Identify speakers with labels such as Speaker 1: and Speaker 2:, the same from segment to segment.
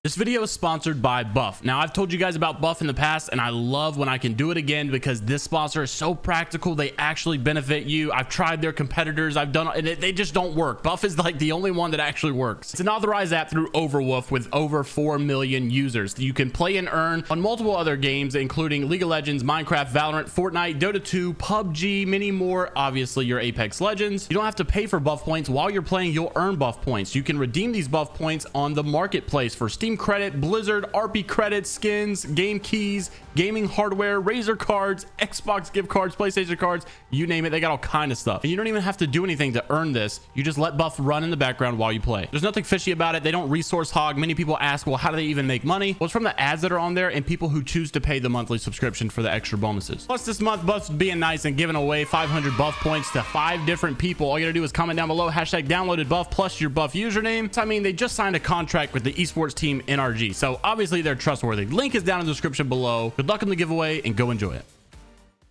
Speaker 1: This video is sponsored by Buff. Now, I've told you guys about Buff in the past, and I love when I can do it again because this sponsor is so practical. They actually benefit you. I've tried their competitors. I've done it. They just don't work. Buff is like the only one that actually works. It's an authorized app through Overwolf with over 4 million users. You can play and earn on multiple other games, including League of Legends, Minecraft, Valorant, Fortnite, Dota 2, PUBG, many more. Obviously, your Apex Legends. You don't have to pay for Buff points. While you're playing, you'll earn Buff points. You can redeem these Buff points on the marketplace for Steam credit, Blizzard, RP credits, skins, game keys, gaming hardware, Razer cards, Xbox gift cards, PlayStation cards, you name it. They got all kind of stuff. And you don't even have to do anything to earn this. You just let Buff run in the background while you play. There's nothing fishy about it. They don't resource hog. Many people ask, well, how do they even make money? Well, it's from the ads that are on there and people who choose to pay the monthly subscription for the extra bonuses. Plus, this month, Buff's being nice and giving away 500 Buff points to 5 different people. All you gotta do is comment down below, hashtag downloaded Buff plus your Buff username. So, I mean, they just signed a contract with the esports team NRG. So obviously they're trustworthy. Link is down in the description below. Good luck on the giveaway and go enjoy it.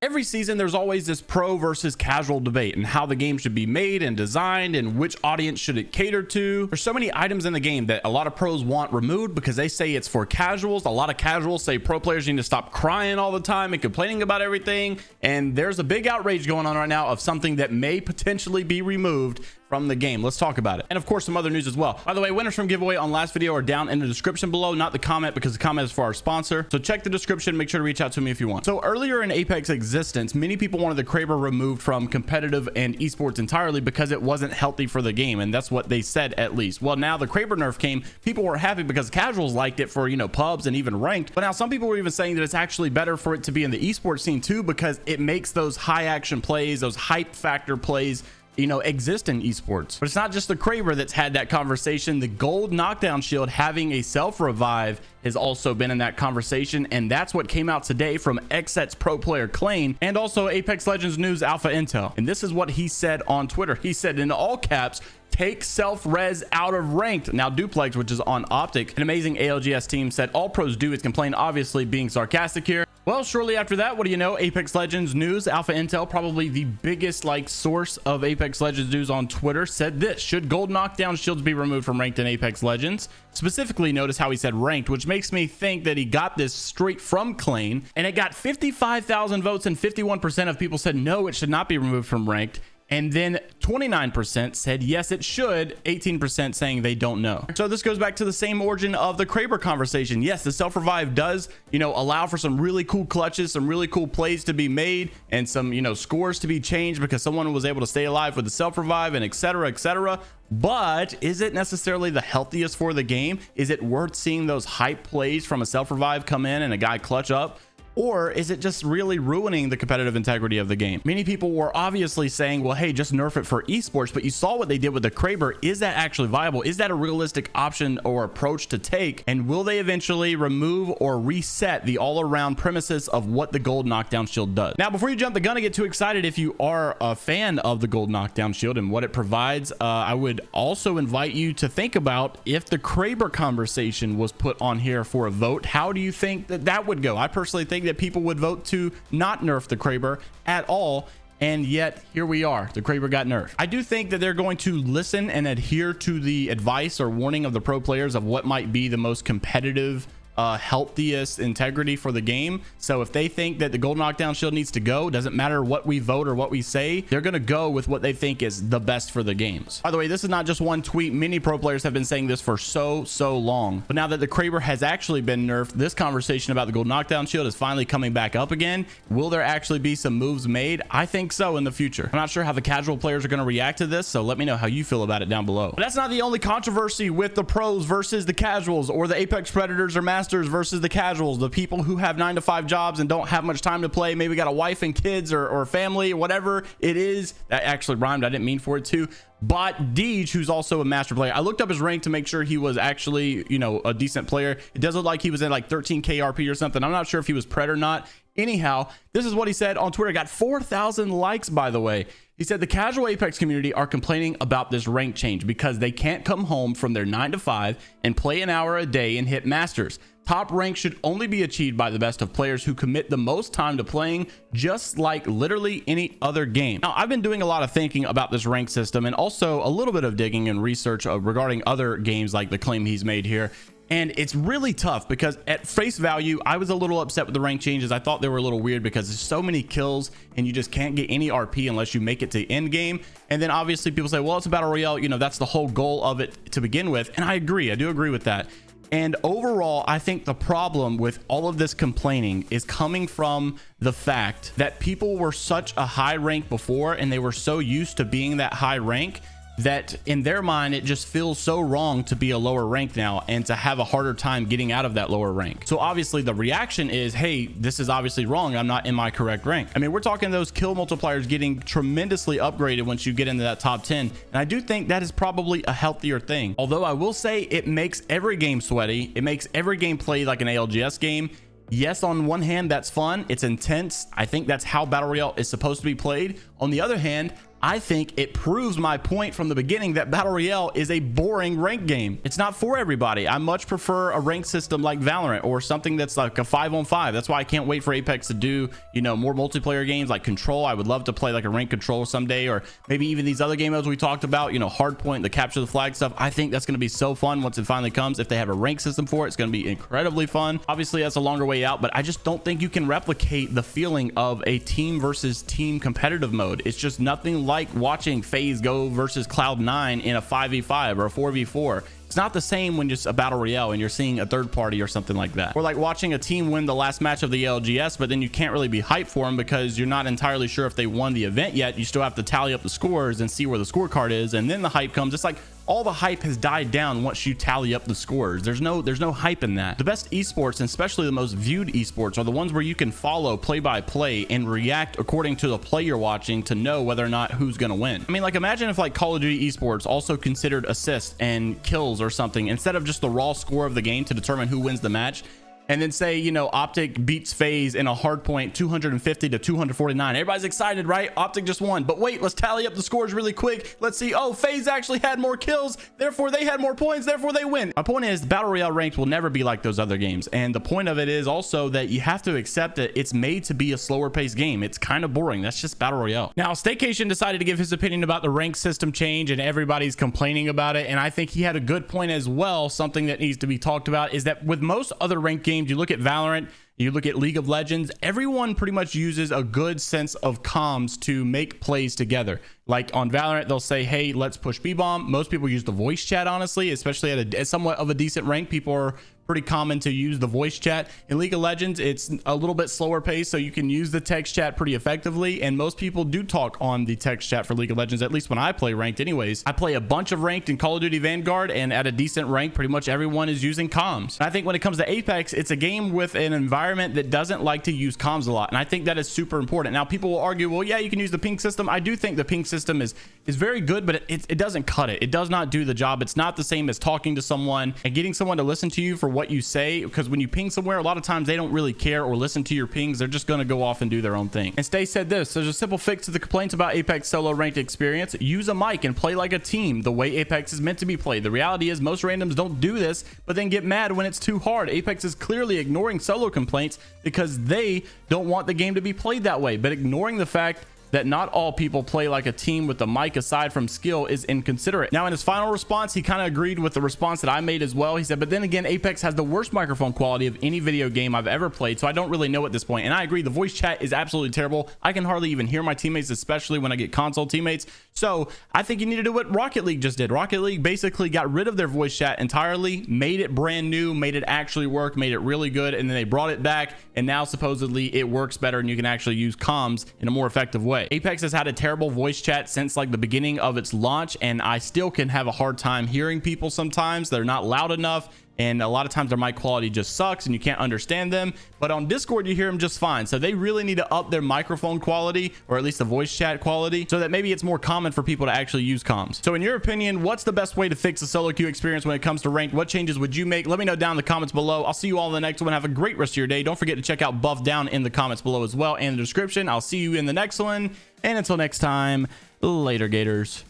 Speaker 1: Every season, there's always this pro versus casual debate and how the game should be made and designed and which audience should it cater to. There's so many items in the game that a lot of pros want removed because they say it's for casuals. A lot of casuals say pro players need to stop crying all the time and complaining about everything. And there's a big outrage going on right now of something that may potentially be removed from the game. Let's talk about it. And of course, some other news as well. By the way, winners from giveaway on last video are down in the description below, not the comment, because the comment is for our sponsor. So check the description. Make sure to reach out to me if you want. So earlier in Apex existence, many people wanted the Kraber removed from competitive and esports entirely because it wasn't healthy for the game. And that's what they said, at least. Well, now the Kraber nerf came. People were happy because casuals liked it for, you know, pubs and even ranked. But now some people were even saying that it's actually better for it to be in the esports scene too, because it makes those high action plays, those hype factor plays, you know, exist in esports. But it's not just the Kraber that's had that conversation. The gold knockdown shield having a self revive has also been in that conversation, and that's what came out today from XSET's pro player Klain and also Apex Legends News Alpha Intel. And this is what he said on Twitter. He said in all caps, take self-res out of ranked. Now Duplex, which is on Optic, an amazing ALGS team, said all pros do is complain, obviously being sarcastic here. Well, shortly after that, what do you know? Apex Legends News Alpha Intel, probably the biggest source of Apex Legends news on Twitter, said this: should gold knockdown shields be removed from ranked in Apex Legends? Specifically, notice how he said ranked, which makes me think that he got this straight from Klain, and it got 55,000 votes and 51% of people said no, it should not be removed from ranked. And then 29% said yes, it should, 18% saying they don't know. So this goes back to the same origin of the Kraber conversation. Yes, the self-revive does, you know, allow for some really cool clutches, some really cool plays to be made, and some, you know, scores to be changed because someone was able to stay alive with the self-revive and etc, etc. But is it necessarily the healthiest for the game? Is it worth seeing those hype plays from a self-revive come in and a guy clutch up? Or is it just really ruining the competitive integrity of the game? Many people were obviously saying, well, hey, just nerf it for esports, but you saw what they did with the Kraber. Is that actually viable? Is that a realistic option or approach to take? And will they eventually remove or reset the all-around premises of what the gold knockdown shield does? Now, before you jump the gun and get too excited, if you are a fan of the gold knockdown shield and what it provides, I would also invite you to think about if the Kraber conversation was put on here for a vote, how do you think that that would go? I personally think that people would vote to not nerf the Kraber at all, and yet here we are. The Kraber got nerfed. I do think that they're going to listen and adhere to the advice or warning of the pro players of what might be the most competitive, healthiest integrity for the game. So if they think that the gold knockdown shield needs to go, doesn't matter what we vote or what we say, they're going to go with what they think is the best for the games. By the way, this is not just one tweet. Many pro players have been saying this for so long. But now that the Kraber has actually been nerfed, this conversation about the gold knockdown shield is finally coming back up again. Will there actually be some moves made? I think so in the future. I'm not sure how the casual players are going to react to this, so let me know how you feel about it down below. But that's not the only controversy with the pros versus the casuals, or the Apex Predators or Masters versus the casuals, the people who have 9-to-5 jobs and don't have much time to play, maybe got a wife and kids or family, whatever it is. That actually rhymed. I didn't mean for it to. But Deej, who's also a master player, I looked up his rank to make sure he was actually, you know, a decent player. It does look like he was in like 13k RP or something. I'm not sure if he was pred or not. Anyhow, this is what he said on Twitter. Got 4,000 likes, by the way. He said the casual Apex community are complaining about this rank change because they can't come home from their 9-to-5 and play an hour a day and hit masters. Top rank should only be achieved by the best of players who commit the most time to playing, just like literally any other game. Now, I've been doing a lot of thinking about this rank system and also a little bit of digging and research regarding other games like the claim he's made here. And it's really tough because at face value, I was a little upset with the rank changes. I thought they were a little weird because there's so many kills and you just can't get any RP unless you make it to end game. And then obviously people say, well, it's a battle royale, you know, that's the whole goal of it to begin with. And I agree, I do agree with that. And overall, I think the problem with all of this complaining is coming from the fact that people were such a high rank before and they were so used to being that high rank that in their mind it just feels so wrong to be a lower rank now and to have a harder time getting out of that lower rank. So obviously the reaction is, hey, this is obviously wrong, I'm not in my correct rank. I mean, we're talking those kill multipliers getting tremendously upgraded once you get into that top 10, and I do think that is probably a healthier thing. Although I will say it makes every game sweaty, it makes every game play like an ALGS game. Yes, on one hand, that's fun, it's intense, I think that's how battle royale is supposed to be played. On the other hand, I think it proves my point from the beginning that battle royale is a boring rank game. It's not for everybody. I much prefer a rank system like Valorant or something that's like a 5-on-5. That's why I can't wait for Apex to do, you know, more multiplayer games like Control. I would love to play like a rank Control someday, or maybe even these other game modes we talked about, you know, Hardpoint, the capture the flag stuff. I think that's going to be so fun once it finally comes. If they have a rank system for it, it's going to be incredibly fun. Obviously that's a longer way out, but I just don't think you can replicate the feeling of a team versus team competitive mode. It's just nothing like watching FaZe go versus Cloud9 in a 5v5 or a 4v4. It's not the same when just a battle royale and you're seeing a third party or something like that. Or like watching a team win the last match of the LGS, but then you can't really be hyped for them because you're not entirely sure if they won the event yet. You still have to tally up the scores and see where the scorecard is, and then the hype comes. It's like all the hype has died down once you tally up the scores. There's no hype in that. The best esports, and especially the most viewed esports, are the ones where you can follow play by play and react according to the play you're watching to know whether or not who's gonna win. I mean, like imagine if like Call of Duty esports also considered assists and kills or something instead of just the raw score of the game to determine who wins the match. And then say, you know, Optic beats FaZe in a hardpoint 250 to 249. Everybody's excited, right? Optic just won. But wait, let's tally up the scores really quick. Let's see. Oh, FaZe actually had more kills, therefore they had more points, therefore they win. My point is, battle royale ranked will never be like those other games. And the point of it is also that you have to accept that it's made to be a slower paced game. It's kind of boring. That's just battle royale. Now, Staycation decided to give his opinion about the rank system change, and everybody's complaining about it. And I think he had a good point as well. Something that needs to be talked about is that with most other ranked games, you look at Valorant, you look at League of Legends, everyone pretty much uses a good sense of comms to make plays together. Like on Valorant, they'll say, hey, let's push B-bomb. Most people use the voice chat, honestly, especially at somewhat of a decent rank. People are pretty common to use the voice chat. In League of Legends, it's a little bit slower pace, so you can use the text chat pretty effectively, and most people do talk on the text chat for League of Legends, at least when I play ranked anyways. I play a bunch of ranked in Call of Duty Vanguard, and at a decent rank, pretty much everyone is using comms. And I think when it comes to Apex, it's a game with an environment that doesn't like to use comms a lot, and I think that is super important. Now, people will argue, well, yeah, you can use the ping system. I do think the ping system is very good, but it doesn't cut it. It does not do the job. It's not the same as talking to someone and getting someone to listen to you for what you say, because when you ping somewhere, a lot of times they don't really care or listen to your pings. They're just going to go off and do their own thing. And Stay said this: there's a simple fix to the complaints about Apex solo ranked experience. Use a mic and play like a team the way Apex is meant to be played. The reality is most randoms don't do this, but then get mad when it's too hard. Apex is clearly ignoring solo complaints because they don't want the game to be played that way, but ignoring the fact that not all people play like a team with the mic aside from skill is inconsiderate. Now, in his final response, he kind of agreed with the response that I made as well. He said, but then again, Apex has the worst microphone quality of any video game I've ever played, so I don't really know at this point. And I agree, the voice chat is absolutely terrible. I can hardly even hear my teammates, especially when I get console teammates. So I think you need to do what Rocket League just did. Rocket League basically got rid of their voice chat entirely, made it brand new, made it actually work, made it really good, and then they brought it back, and now supposedly it works better and you can actually use comms in a more effective way. Apex has had a terrible voice chat since like the beginning of its launch, and I still can have a hard time hearing people sometimes. They're not loud enough, and a lot of times their mic quality just sucks and you can't understand them. But on Discord, you hear them just fine. So they really need to up their microphone quality, or at least the voice chat quality, so that maybe it's more common for people to actually use comms. So in your opinion, what's the best way to fix the solo queue experience when it comes to ranked? What changes would you make? Let me know down in the comments below. I'll see you all in the next one. Have a great rest of your day. Don't forget to check out Buff down in the comments below as well, and the description. I'll see you in the next one. And until next time, later, Gators.